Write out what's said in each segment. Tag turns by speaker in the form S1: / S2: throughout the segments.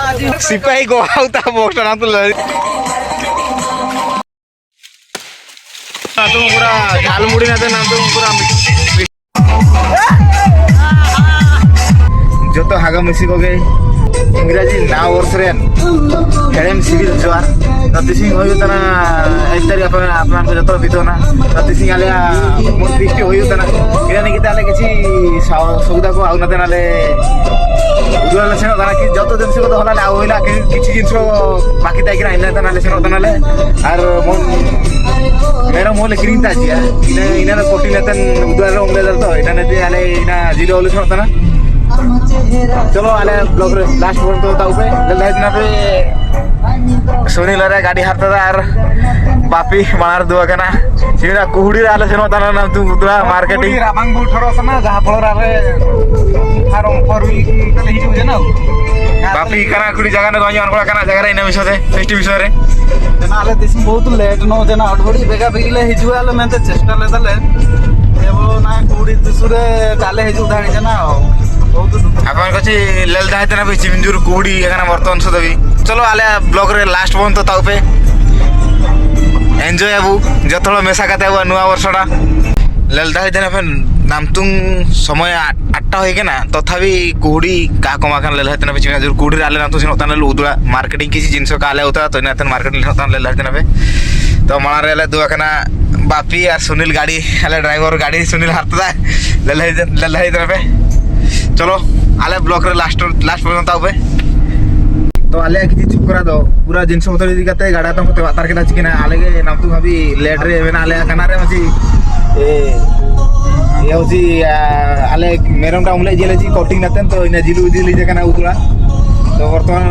S1: सिपाही को आवता पोस्ट ना तुला तुम पूरा झालमुड़ी ना तो तुम पूरा जो तो हागा मिसी को गए इंग्रजी ना वर्ष रेन हेडेम सिविल जोर नती सिंह होय तना 1 तारिख अपन को जतो बितो ना नती सिंह आले मोर पिष्टी होय तना इरानी की ताले किछि सौदा को आउ नते नाले उदुला सेनो तना कि जतो दिन से को हलाले आउ होइला किछि जिंसो बाकी ताइ किना इना तना ले सेनो तनाले आर मोन मेरा मोले क्रीम ता जिया इना कोटी नेतन उदुला ओमले दल तो इना नेते आले इना जीरो होले सेनो तना चलो आले ब्लॉग रे लास्ट वन तो ताऊ पे लाइट पे सुनील रे गाड़ी हारता यार बापी मार दुआ कना सीरा कुहुडी रे आले सेनो तना नाम तू उदुला मार्केटिंग रामांग बु ठरो सना जहां फल रे फारम फरुई तले हिजु जे ना बापी कना कुडी जगह ने गयो अनकोला कना जगह रे इना विषय रे फेस्टि विषय रे जना आले देसी बहुत लेट नो जना अडबडी बेगा बेगिले हिजु आले मेते चेष्टा ले दले एबो ना कुडी दिसुरे डाले हिजु उडाणी जना अपन कछि लेल दायते ना बेची मिंजूर कुडी एखाना बर्तन सदबी चलो आले ब्लॉग रे लास्ट वन तो ताऊ पे एन्जॉय आबू जथलो मेसा काते आबू नुवा वर्षडा लेल दायते ना फेन नामतुंग समय 8टा होय केना तथापि कुडी का कमा खान लेल दायते ना बेची मिंजूर कुडी आले ना तो सिन तन उदुला मार्केटिंग किछि जिंसो काले होता तो ना तन मार्केटिंग तन लेल दायते ना पे तो माला रे दुआ कना बापी और सुनील गाड़ी आले ड्राइवर गाड़ी सुनील हारता लेल दायते ना पे चलो आले ब्लॉक रे लास्ट पर्यंत आवे तो आले किछि चुप करा दो पूरा जिंस पत्र इदी कते गाडा तो कते वातार केला चिकना आले के नाम तू भाभी लेट रे एवेना आले कना रे मची ए होची आले मेरमटा उमले जेले जी कोटिंग नतन तो इना जिलु दिली जे कना उदुला तो वर्तमान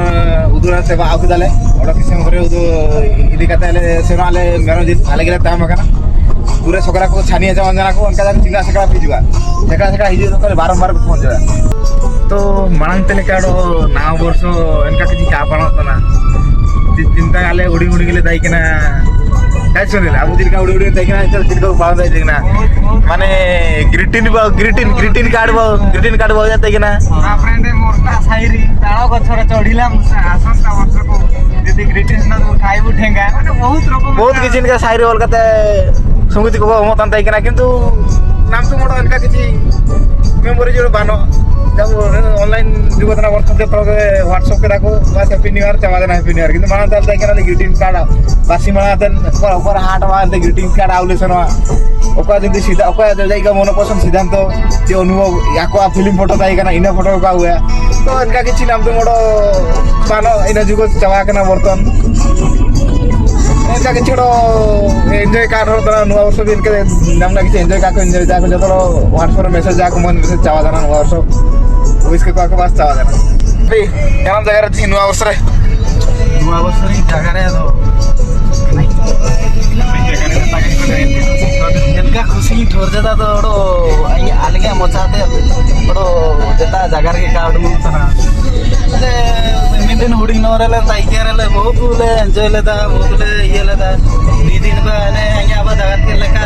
S1: उदुला से आउ दाले ओडा किसे करे उदु इदी कते आले सेनो आले मेरम जी आले गेला ताम कना पूरे सकरा को छानिया जवन जना को उनका चिंगा सकरा पिजुआ सकरा हिजु तो बारंबार फोन जरा तो मांग तेले काडो ना वर्ष इनका किछि का पाणत ना चिंता आले उडी उडी गेले दाई केना काय सुनील आबु दिन का उडी उडी दाई केना चल दिन को पाण दाई देना माने ग्रीटिंग कार्ड बो जाते केना ना फ्रेंड मोरता साइरी ताळो गछरा चढिला आसंता वर्ष को यदि ग्रीटिंग ना खाइबु ठेंगा माने बहुत किछि इनका साइरी ओलकाते संगीत को मतान ताई केना किंतु नाम तो मोडो इनका किछि मेमोरी जो बानो जब ऑनलाइन जुगतना वर्ष के तो व्हाट्सएप के राखो बस हैप्पी न्यू ईयर चवा देना हैप्पी न्यू ईयर किंतु माना ताल ताई केना ग्रीटिंग कार्ड बासी माना तन ऊपर हाट मानते ग्रीटिंग कार्ड आउले सनो ओका जदी सीधा ओका जाइका मन पसंद सिद्धांत जे अनुभव याको फिल्म फोटो ताई केना इना फोटो का हुआ तो इनका किछि नाम तो मोडो बानो इना जुग चवा केना बर्तन एंजा के छोड़ो एंजॉय कर रहा था नुआ वर्ष भी इनके नाम किसी एंजॉय का एंजॉय जाको जो व्हाट्सएप मैसेज जाको मन मैसेज चावा जाना नुआ वर्ष वो इसके को पास चावा जाना भाई केना जगह रे नुआ वर्ष रे जगह रे तो इनका खुशी ठोर देता तो ओडो आलगे मचाते ओडो जेता जगह रे का ओडो मुतना अरे दिन हुडिंग नोरेले ताइकेरेले बहुत ले एंजॉय लेदा बहुत ले ये लेदा दी दिन बाने या बा जगत के लेका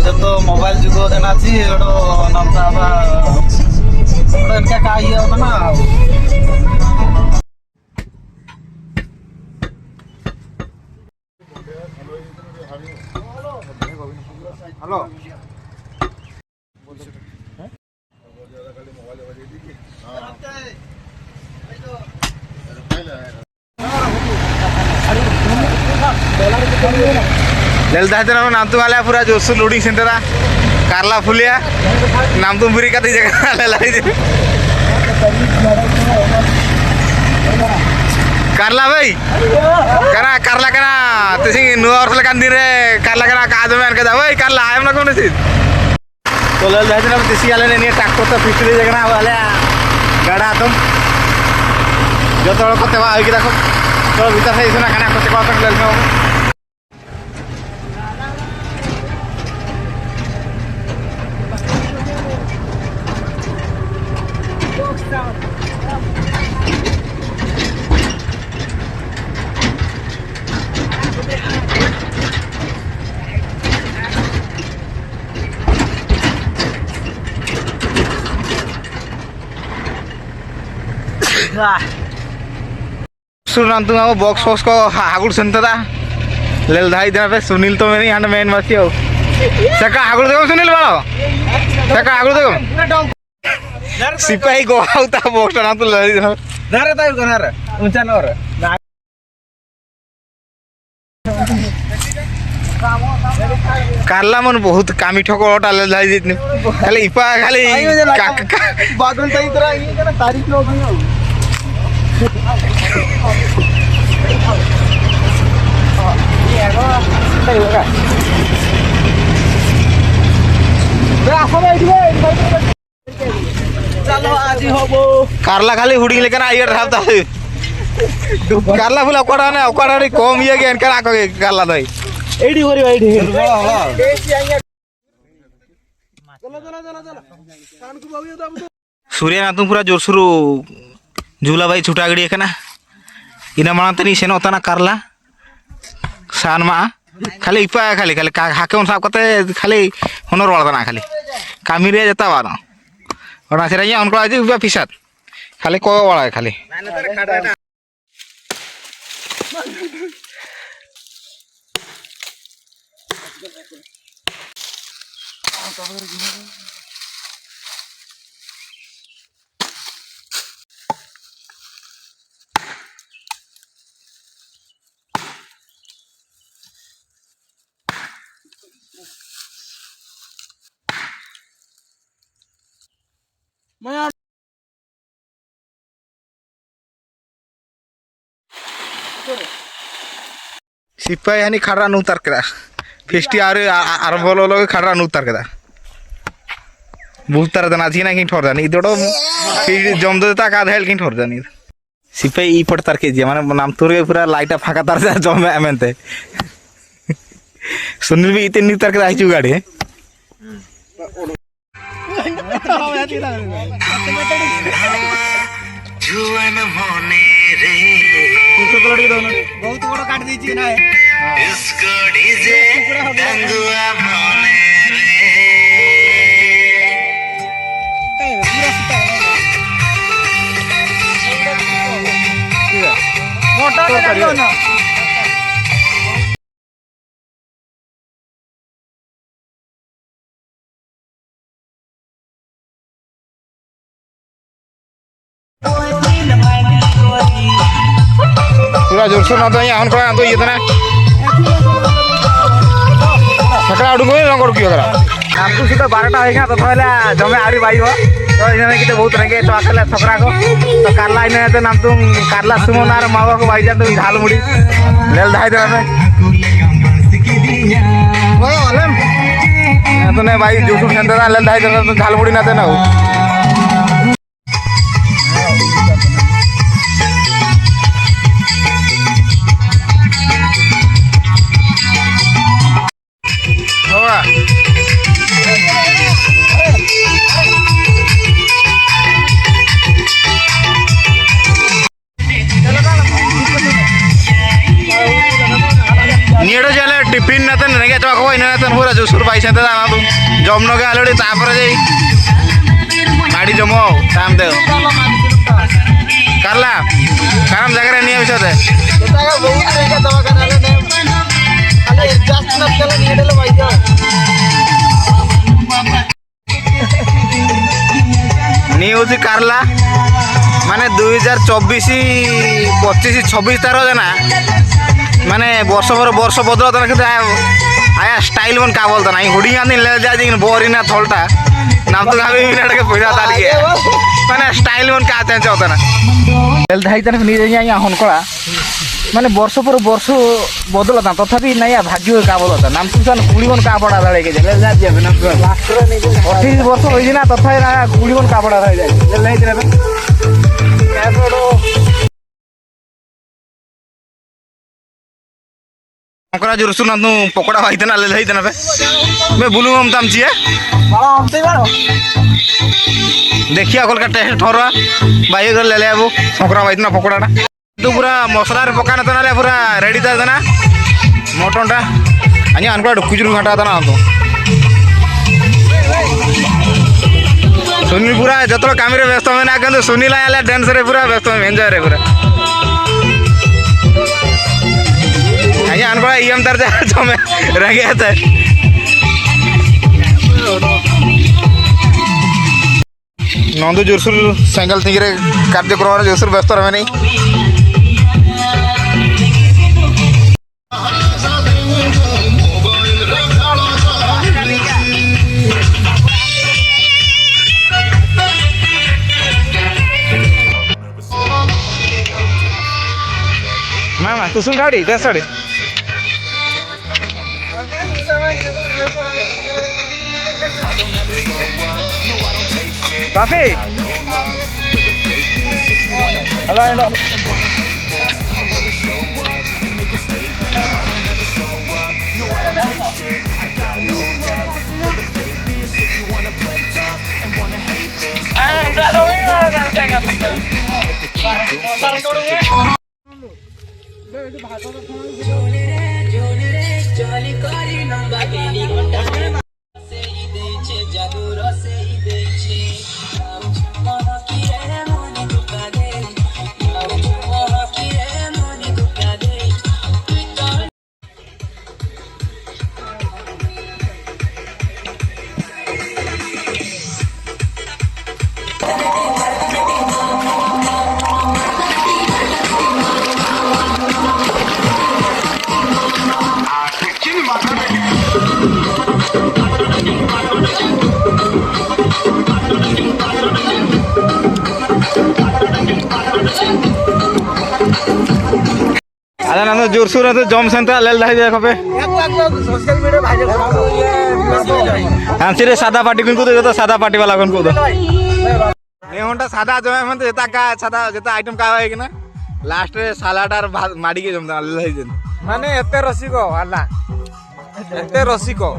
S1: जब तो मोबाइल जुगो देना छी ओडो नमता बा ओडो इनका का ये होता ना हेलो लेल दाते ना नाम तो वाला पूरा जोसु लोडिंग सेंटर कारला फुलिया नाम तो बुरी का दी जगह ले लाई कारला भाई कना कारला कना तसी नुआ वर्ष लकान दिन रे कारला कना का दमे अनका दा भाई कारला आयम ना कोन सी तो लेल दाते ना तसी आले ने ट्रैक्टर तो फिटली जगह ना वाला गाड़ा तुम जो तो को तेवा आइ कि देखो तो भीतर से इसना खाना को तेवा तक लेल में सुन तू अब बॉक्स फॉक्स को हागुड़ सुनता था लेल धाई दिन पे सुनील तो मेरी हाँ मेन मस्ती हो सका हागुड़ देखो सुनील वाला सका हागुड़ देखो सिपाही को होता बॉक्स ना तो ले दिन
S2: नारे तायु का नारे ऊंचा नोर
S1: कारला मन बहुत कामी ठोको डाले धाई जितने खाली इपा खाली
S2: बादल ताई तरह ये क्या तारीख लोग हैं चलो आज हो वो
S1: कारला खाली हुडिंग लेकर आइए रहता है कारला फुल अकोड़ा रे कम ये के इनका आको कारला दई
S2: एडी करी एडी चलो कान को बाबू दाबू
S1: सूर्य ना तुम पूरा जोर शुरू झूला भाई छुटा गड़ी है ना इना माना तनी सेनो तना कारला सान मा खाली इपा खाली खाली हाके उन साब कते खाली होनर वाला ना खाली कामी रे जता वाला और ना सेरा उनको आज उबा फिसात खाली को वाला है खाली
S2: मैं
S1: सिपाही हनी खड़ा नु उतर करा फेस्टी आरंभ लोग खड़ा नु उतर करा बहुत तरह दना थी ना कि ठोर जानी इदोड़ो जम देता का धेल कि ठोर जानी सिपाही ई पड़ तर के जे माने नाम तोर के पूरा लाइट फाका तर जा जम एमनते सुनील भी इतनी तर के आइचू गाड़ी जुवन मोने रे
S2: बहुत बड़ा काट दीजिए ना
S1: इसको डीजे गंगुआ मोने रे
S2: मोटा तो ना
S1: पूरा जोर से ना तो यहाँ कोई तो ये तो ना सकरा उड़ूंगे रंगोड़ क्यों करा
S2: हमको सीधा 12टा होएगा तो थोड़ा जमे आरी भाई हो तो इन्हें कितने बहुत रंगे तो अकेले सकरा को तो कारला इन्हें तो नाम तुम कारला सुमोनार मावा को भाई जाते झाल मुड़ी लेल धाई देना में वो आलम तो ने भाई जो कुछ चंदा लेल धाई देना तो झाल मुड़ी ना देना हो नियड़ चले टिफिन ना तन रंगे तो कोई ना तन पूरा जोसुर भाई से ना तू जम न के आलड़ी तापर जाई गाड़ी जमो टाइम दे करला काम जगह नहीं है विषय जगह बहुत रहेगा दवा करने ने खाली एडजस्ट न चले नियड़ले भाई जा
S1: न्यूज करला माने 2024 25 26 तार जना माने वर्ष पर वर्ष बदल आया स्टाइल मन का बोलता नहीं हुडी आनी ले जा जी बोरी ना थोलटा नाम तो गावे मिनट के पैसा तार के माने स्टाइल मन का चेंज होता ना तेल धाई तने नि या हनकोला माने वर्ष पर वर्ष बदलता तथापि नया भाग्य का बोलता नाम तुसान कुड़ी मन का पड़ा दाड़े के ले जा जे ना 28 वर्ष होई ना तथापि ना कुड़ी मन का पड़ा रह जाए ले नहीं देना कैसोडो अंकरा जो रसुन तू पकोड़ा भाई तना ले लई तना पे मैं बोलूं हम तम छिए
S2: बड़ा हमते बारो
S1: देखिया कोल का टेस्ट ठोरा भाई घर ले ले आबो अंकरा भाई तना पकोड़ाटा तू पूरा मसाला रे पकाना तना ले पूरा रेडी ता तना मटनटा अनि अंकरा डुकुजुरु घाटा तना तो सुनील पूरा जतरो काम रे व्यस्त में ना कंदे सुनील आले डांस रे पूरा व्यस्त में एंजॉय रे पूरा iyam tar ja jome rage ate नंदू जोरसुर साइकिल थिंगरे कार्यक्रम जोरसुर व्यस्त रहे नहीं मामा तू सुन गाड़ी दस साड़ी Rafi. Halo, halo. अरे ना तो जोर शोर है तो जम सेंटर ले लाई देखो पे
S2: सोशल मीडिया भाई
S1: हाँ सिरे सादा पार्टी को तो जो सादा पार्टी वाला को दो ये होंडा सादा जो है मतलब जेता का सादा जेता आइटम का है कि ना लास्ट रे सालाड और माड़ी के जमता ले लाई दिन
S2: माने एते रसिको अल्लाह एते रसिको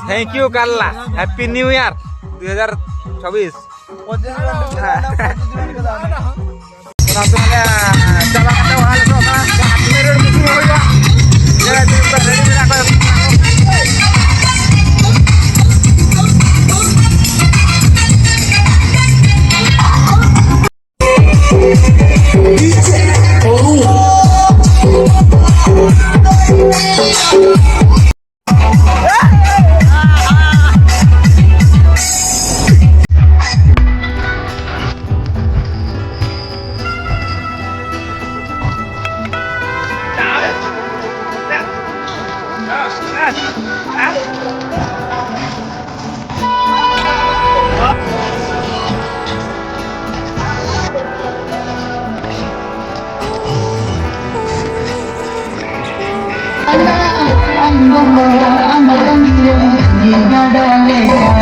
S2: थैंक यू काल्ला हैप्पी न्यू ईयर 2024 चला करते हाल तो ना हाथ में रेड मुझे होगा ये दिन पर रेडी मेरा
S3: I'm